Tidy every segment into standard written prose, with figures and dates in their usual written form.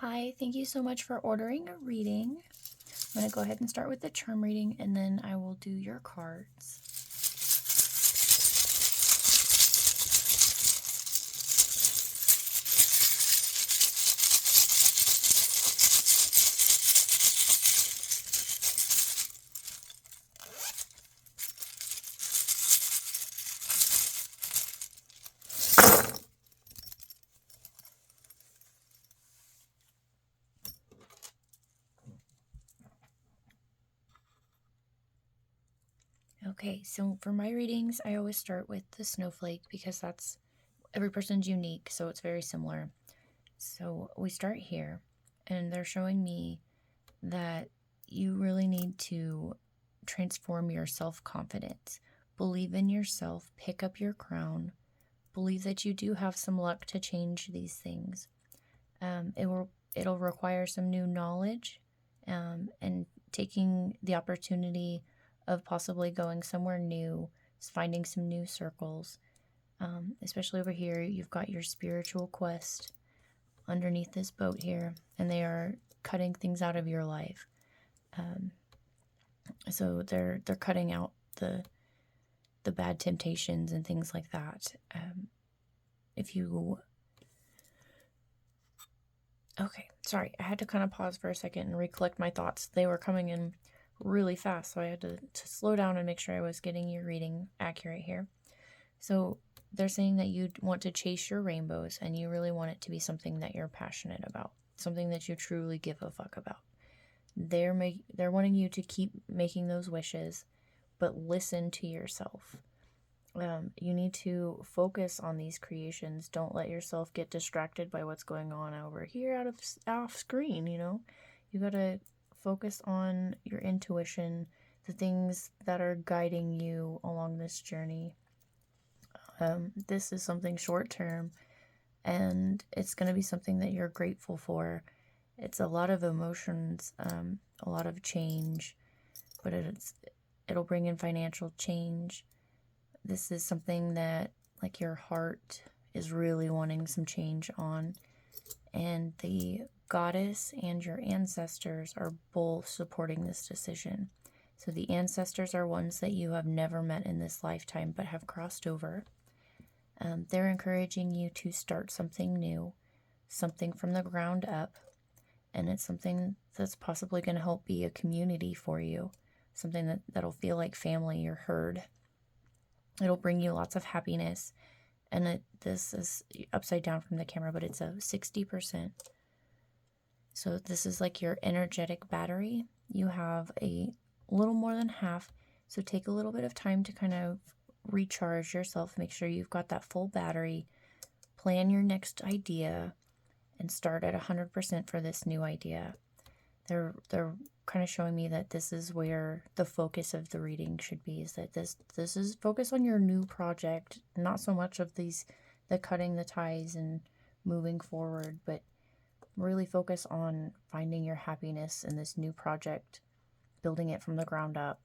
Hi, thank you so much for ordering a reading. I'm going to go ahead and start with the charm reading, and then I will do your cards. Okay, so for my readings, I always start with the snowflake because that's every person's unique, so it's very similar. So we start here, and they're showing me that you really need to transform your self-confidence. Believe in yourself, pick up your crown, believe that you do have some luck to change these things. It'll require some new knowledge, and taking the opportunity of possibly going somewhere new, finding some new circles. Especially over here, you've got your spiritual quest underneath this boat here, and they are cutting things out of your life. So they're cutting out the bad temptations and things like that. Okay, sorry, I had to kind of pause for a second and recollect my thoughts. They were coming in really fast, so I had to slow down and make sure I was getting your reading accurate here. So they're saying that you want to chase your rainbows, and you really want it to be something that you're passionate about, something that you truly give a fuck about. They're wanting you to keep making those wishes, but listen to yourself. You need to focus on these creations. Don't let yourself get distracted by what's going on over here off screen. You gotta focus on your intuition, the things that are guiding you along this journey. This is something short term, and it's going to be something that you're grateful for. It's a lot of emotions, a lot of change, but it'll bring in financial change. This is something that, like, your heart is really wanting some change on, and the goddess and your ancestors are both supporting this decision. So the ancestors are ones that you have never met in this lifetime but have crossed over. They're encouraging you to start something new, something from the ground up, and it's something that's possibly going to help be a community for you, something that'll feel like family or herd. It'll bring you lots of happiness, and this is upside down from the camera, but it's a 60%. So this is like your energetic battery. You have a little more than half, so take a little bit of time to kind of recharge yourself, make sure you've got that full battery, plan your next idea, and start at 100% for this new idea. They're kind of showing me that this is where the focus of the reading should be, is that this is focus on your new project, not so much of the cutting the ties and moving forward, but really focus on finding your happiness in this new project, building it from the ground up.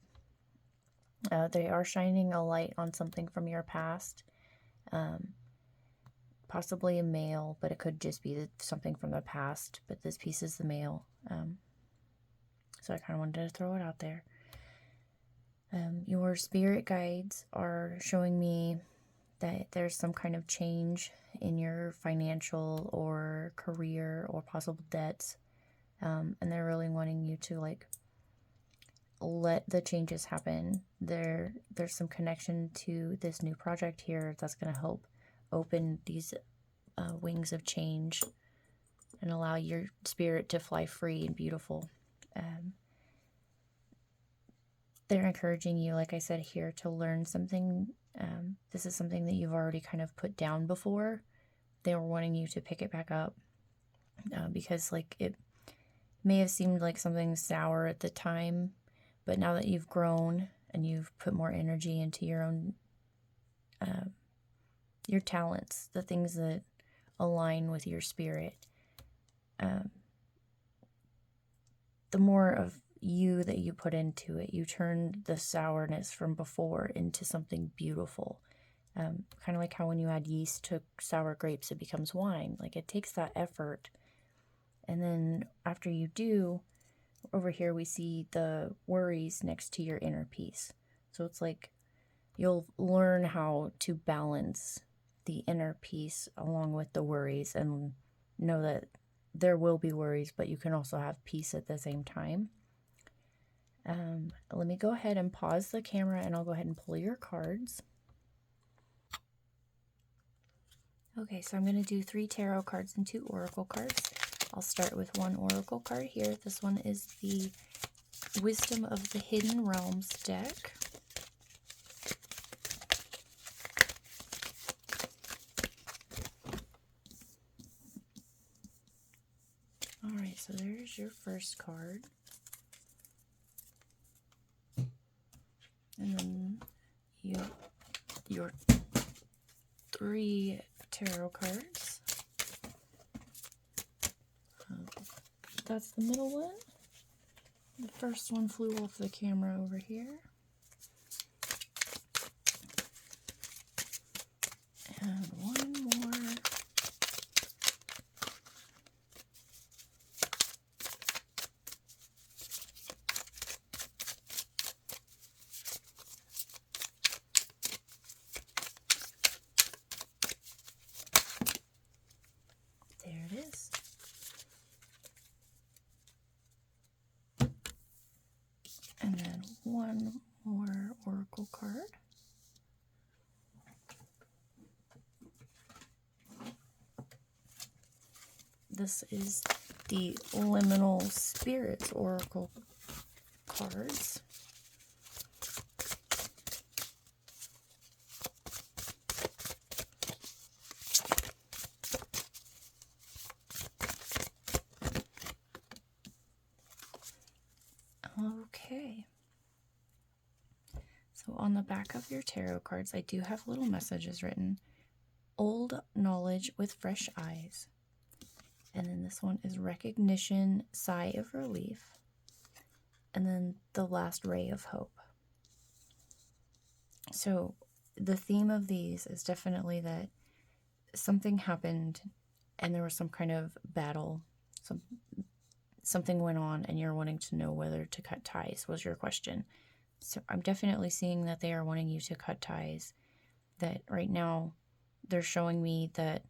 They are shining a light on something from your past, possibly a male, but it could just be something from the past, but this piece is the male. So I kind of wanted to throw it out there. Your spirit guides are showing me that there's some kind of change in your financial or career or possible debts, and they're really wanting you to, like, let the changes happen. There's some connection to this new project here that's going to help open these wings of change and allow your spirit to fly free and beautiful. They're encouraging you, like I said here, to learn something. This is something that you've already kind of put down before. They were wanting you to pick it back up, because, like, it may have seemed like something sour at the time, but now that you've grown and you've put more energy into your own your talents, the things that align with your spirit, the more of you that you put into it, you turn the sourness from before into something beautiful. Kind of like how when you add yeast to sour grapes, it becomes wine. Like, it takes that effort, And then after you do, over here we see the worries next to your inner peace. So it's like you'll learn how to balance the inner peace along with the worries, and know that there will be worries, but you can also have peace at the same time. Let me go ahead and pause the camera, and I'll go ahead and pull your cards. Okay, so I'm going to do 3 tarot cards and 2 oracle cards. I'll start with one oracle card here. This one is the Wisdom of the Hidden Realms deck. Alright, so there's your first card. And then your 3 tarot cards. That's the middle one. The first one flew off the camera over here. And one more. There it is. And then one more oracle card. This is the Liminal Spirits oracle cards. Okay. So on the back of your tarot cards, I do have little messages written. Old knowledge with fresh eyes. And then this one is recognition, sigh of relief. And then the last ray of hope. So the theme of these is definitely that something happened and there was some kind of battle. Something went on and you're wanting to know whether to cut ties was your question. So I'm definitely seeing that they are wanting you to cut ties. That right now they're showing me that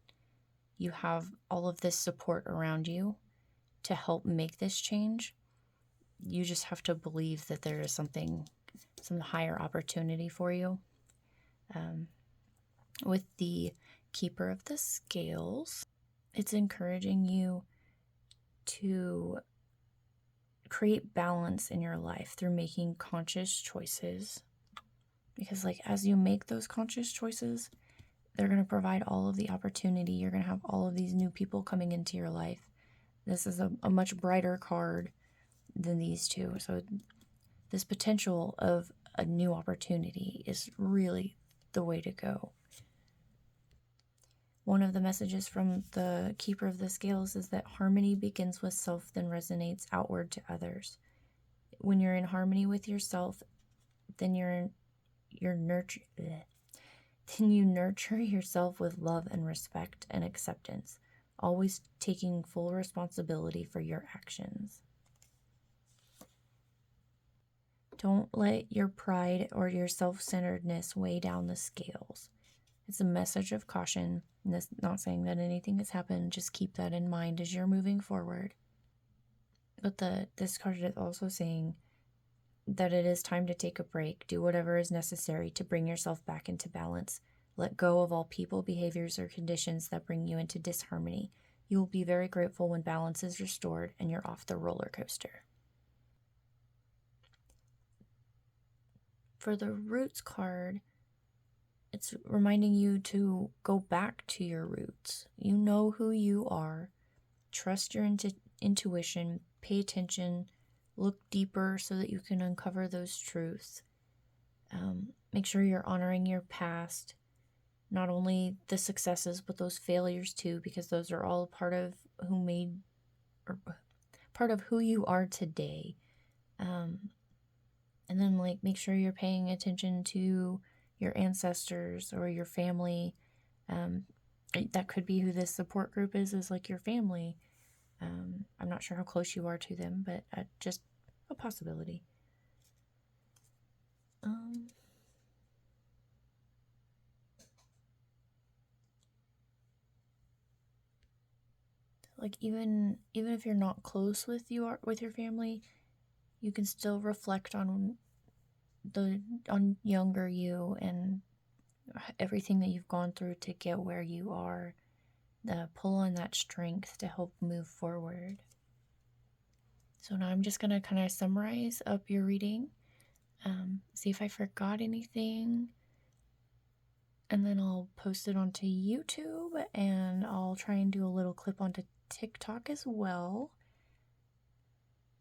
you have all of this support around you to help make this change. You just have to believe that there is some higher opportunity for you. With the Keeper of the Scales, it's encouraging you to create balance in your life through making conscious choices. Because as you make those conscious choices, they're going to provide all of the opportunity. You're going to have all of these new people coming into your life. This is a much brighter card than these two. So this potential of a new opportunity is really the way to go. One of the messages from the Keeper of the Scales is that harmony begins with self, then resonates outward to others. When you're in harmony with yourself, then you nurture yourself with love and respect and acceptance, always taking full responsibility for your actions. Don't let your pride or your self-centeredness weigh down the scales. It's a message of caution. And that's not saying that anything has happened. Just keep that in mind as you're moving forward. But this card is also saying that it is time to take a break. Do whatever is necessary to bring yourself back into balance. Let go of all people, behaviors, or conditions that bring you into disharmony. You will be very grateful when balance is restored and you're off the roller coaster. For the Roots card, it's reminding you to go back to your roots. You know who you are. Trust your intuition. Pay attention. Look deeper so that you can uncover those truths. Make sure you're honoring your past. Not only the successes, but those failures too, because those are all part of who you are today. And then make sure you're paying attention to your ancestors or your family. That could be who this support group is your family. I'm not sure how close you are to them, but just a possibility. Like even if you're not close with your family, you can still reflect on younger you and everything that you've gone through to get where you are. Pull on that strength to help move forward. So now I'm just going to kind of summarize up your reading, see if I forgot anything, and then I'll post it onto YouTube, and I'll try and do a little clip onto TikTok as well.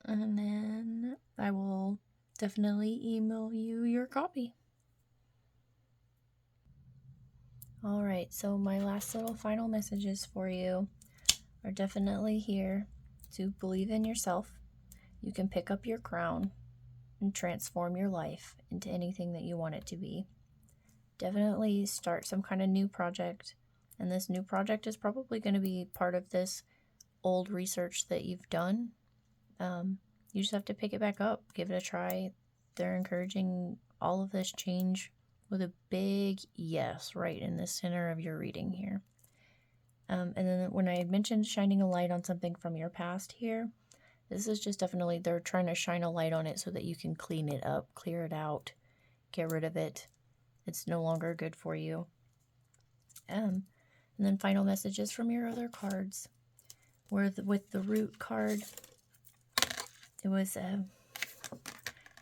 And then I will definitely email you your copy. Alright, so my last little final messages for you are definitely here to believe in yourself. You can pick up your crown and transform your life into anything that you want it to be. Definitely start some kind of new project, and this new project is probably going to be part of this old research that you've done. You just have to pick it back up, give it a try. They're encouraging all of this change with a big yes right in the center of your reading here. And then when I mentioned shining a light on something from your past here, this is just definitely they're trying to shine a light on it so that you can clean it up, clear it out, get rid of it. It's no longer good for you. And then final messages from your other cards. With the root card, it was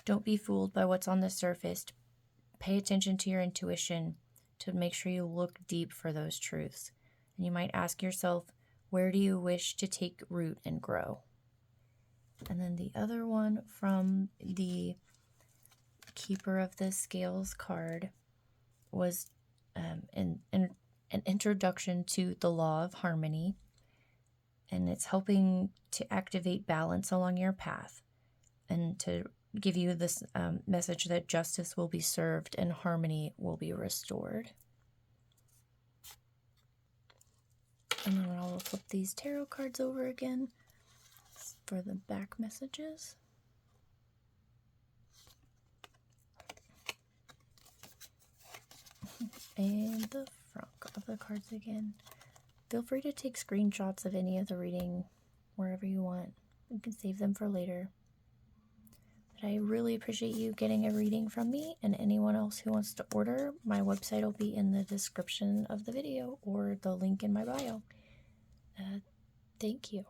don't be fooled by what's on the surface. Pay attention to your intuition to make sure you look deep for those truths. And you might ask yourself, where do you wish to take root and grow? And then the other one from the Keeper of the Scales card was an introduction to the law of harmony. And it's helping to activate balance along your path and to give you this message that justice will be served and harmony will be restored. And then I'll flip these tarot cards over again for the back messages. And the front of the cards again. Feel free to take screenshots of any of the reading wherever you want. You can save them for later. But I really appreciate you getting a reading from me, and anyone else who wants to order, my website will be in the description of the video or the link in my bio. Thank you.